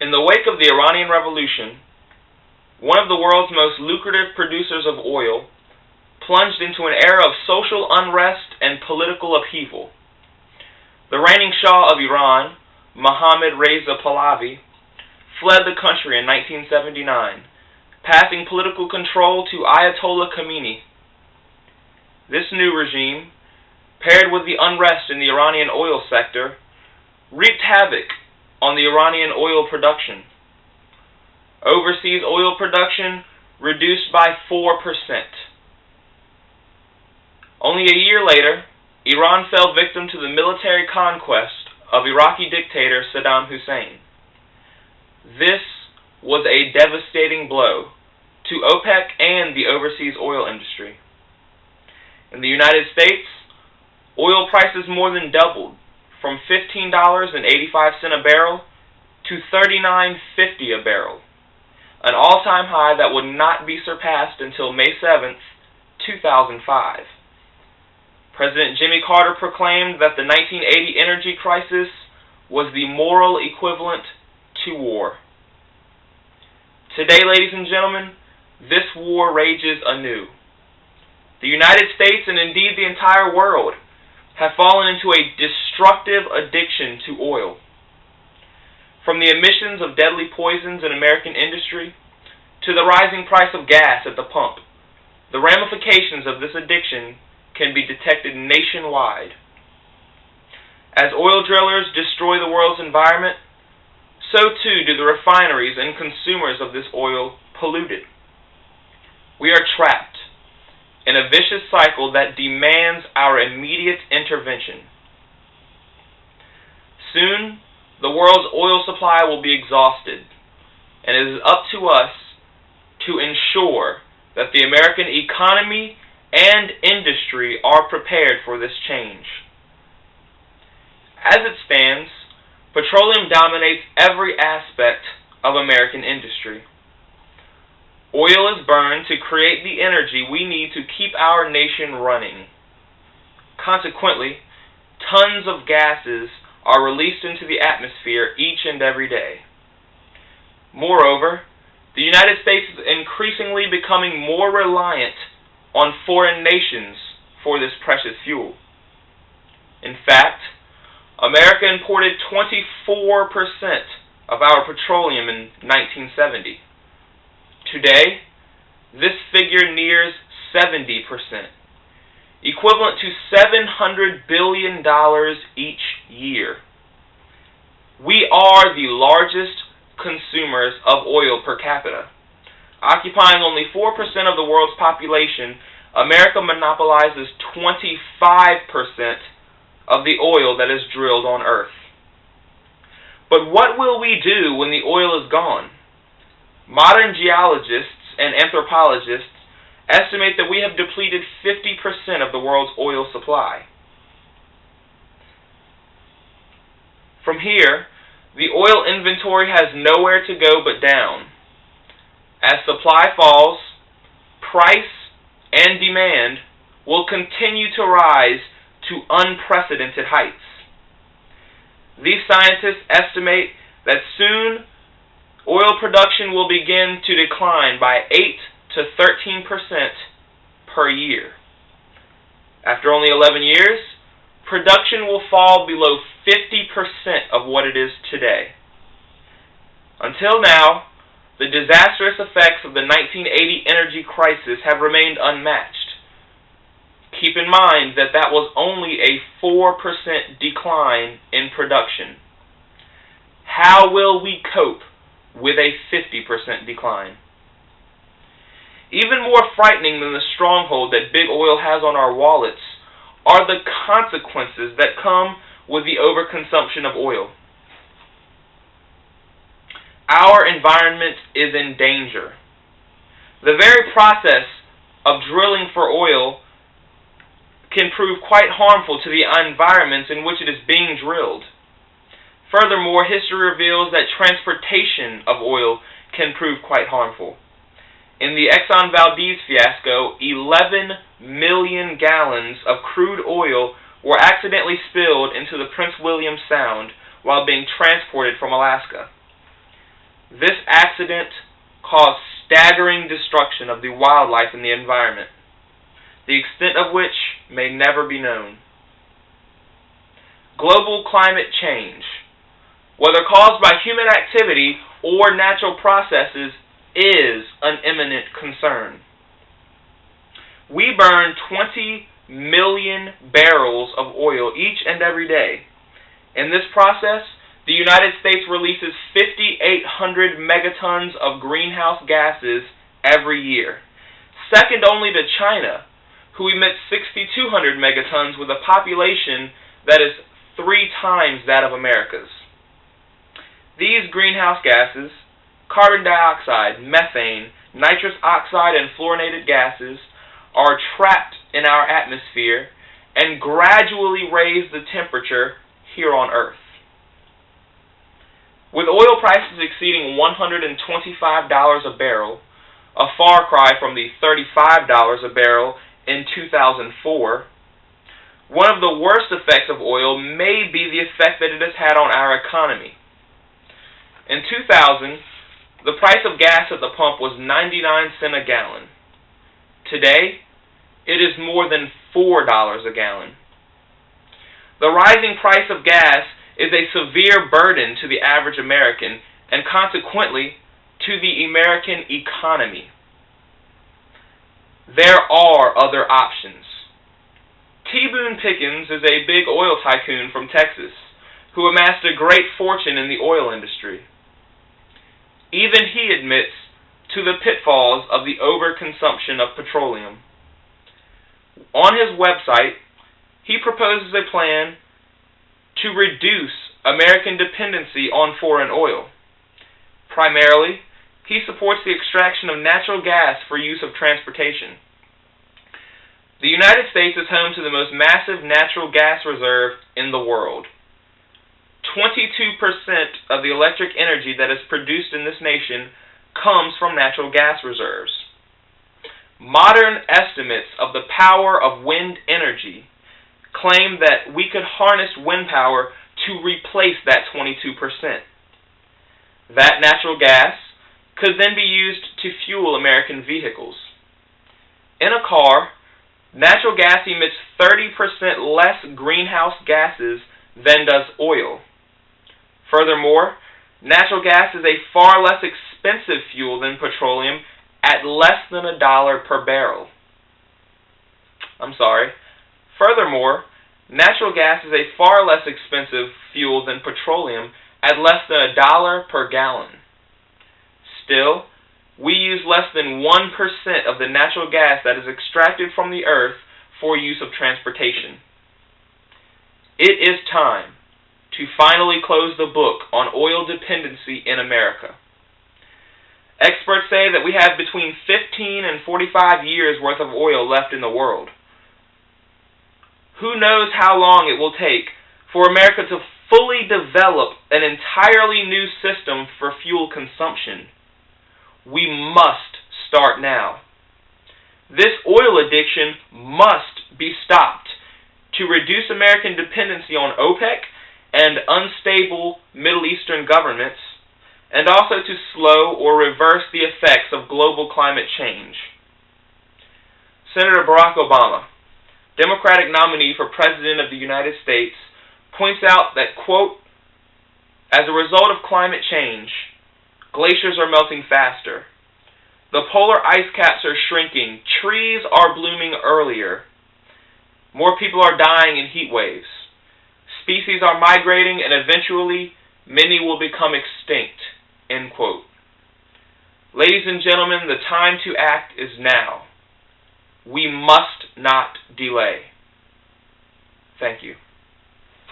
In the wake of the Iranian Revolution, one of the world's most lucrative producers of oil plunged into an era of social unrest and political upheaval. The reigning Shah of Iran, Mohammad Reza Pahlavi, fled the country in 1979, passing political control to Ayatollah Khomeini. This new regime, paired with the unrest in the Iranian oil sector, wreaked havoc on the Iranian oil production. Overseas oil production reduced by 4%. Only a year later, Iran fell victim to the military conquest of Iraqi dictator Saddam Hussein. This was a devastating blow to OPEC and the overseas oil industry. In the United States, oil prices more than doubled from $15.85 a barrel to $39.50 a barrel, an all-time high that would not be surpassed until May 7, 2005. President Jimmy Carter proclaimed that the 1980 energy crisis was the moral equivalent to war. Today, ladies and gentlemen, this war rages anew. The United States, and indeed the entire world, have fallen into a destructive addiction to oil. From the emissions of deadly poisons in American industry to the rising price of gas at the pump, the ramifications of this addiction can be detected nationwide. As oil drillers destroy the world's environment, so too do the refineries and consumers of this oil pollute it. We are trapped in a vicious cycle that demands our immediate intervention. Soon, the world's oil supply will be exhausted, and it is up to us to ensure that the American economy and industry are prepared for this change. As it stands, petroleum dominates every aspect of American industry. Oil is burned to create the energy we need to keep our nation running. Consequently, tons of gases are released into the atmosphere each and every day. Moreover, the United States is increasingly becoming more reliant on foreign nations for this precious fuel. In fact, America imported 24% of our petroleum in 1970. Today, this figure nears 70%, equivalent to $700 billion each year. We are the largest consumers of oil per capita. Occupying only 4% of the world's population, America monopolizes 25% of the oil that is drilled on Earth. But what will we do when the oil is gone? Modern geologists and anthropologists estimate that we have depleted 50% of the world's oil supply. From here, the oil inventory has nowhere to go but down. As supply falls, price and demand will continue to rise to unprecedented heights. These scientists estimate that soon oil production will begin to decline by 8 to 13% per year. After only 11 years, production will fall below 50% of what it is today. Until now, the disastrous effects of the 1980 energy crisis have remained unmatched. Keep in mind that that was only a 4% decline in production. How will we cope with a 50% decline? Even more frightening than the stronghold that big oil has on our wallets are the consequences that come with the overconsumption of oil. Our environment is in danger. The very process of drilling for oil can prove quite harmful to the environments in which it is being drilled. Furthermore, history reveals that transportation of oil can prove quite harmful. In the Exxon Valdez fiasco, 11 million gallons of crude oil were accidentally spilled into the Prince William Sound while being transported from Alaska. This accident caused staggering destruction of the wildlife and the environment, the extent of which may never be known. Global climate change, whether caused by human activity or natural processes, is an imminent concern. We burn 20 million barrels of oil each and every day. In this process, the United States releases 5,800 megatons of greenhouse gases every year, second only to China, who emits 6,200 megatons with a population that is 3 times that of America's. These greenhouse gases, carbon dioxide, methane, nitrous oxide, and fluorinated gases, are trapped in our atmosphere and gradually raise the temperature here on Earth. With oil prices exceeding $125 a barrel, a far cry from the $35 a barrel in 2004, one of the worst effects of oil may be the effect that it has had on our economy. In 2000, the price of gas at the pump was 99 cents a gallon. Today, it is more than $4 a gallon. The rising price of gas is a severe burden to the average American and consequently to the American economy. There are other options. T. Boone Pickens is a big oil tycoon from Texas who amassed a great fortune in the oil industry. Even he admits to the pitfalls of the overconsumption of petroleum. On his website, he proposes a plan to reduce American dependency on foreign oil. Primarily, he supports the extraction of natural gas for use of transportation. The United States is home to the most massive natural gas reserve in the world. 22% of the electric energy that is produced in this nation comes from natural gas reserves. Modern estimates of the power of wind energy claim that we could harness wind power to replace that 22%. That natural gas could then be used to fuel American vehicles. In a car, natural gas emits 30% less greenhouse gases than does oil. Furthermore, natural gas is a far less expensive fuel than petroleum at less than $1 per barrel. Furthermore, natural gas is a far less expensive fuel than petroleum at less than $1 per gallon. Still, we use less than 1% of the natural gas that is extracted from the earth for use of transportation. It is time to finally close the book on oil dependency in America. Experts say that we have between 15 and 45 years worth of oil left in the world. Who knows how long it will take for America to fully develop an entirely new system for fuel consumption. We must start now. This oil addiction must be stopped to reduce American dependency on OPEC and unstable Middle Eastern governments, and also to slow or reverse the effects of global climate change. Senator Barack Obama, Democratic nominee for President of the United States, points out that, quote, as a result of climate change, glaciers are melting faster. The polar ice caps are shrinking. Trees are blooming earlier. More people are dying in heat waves. Species are migrating, and eventually many will become extinct, end quote. Ladies and gentlemen, the time to act is now. We must not delay. Thank you.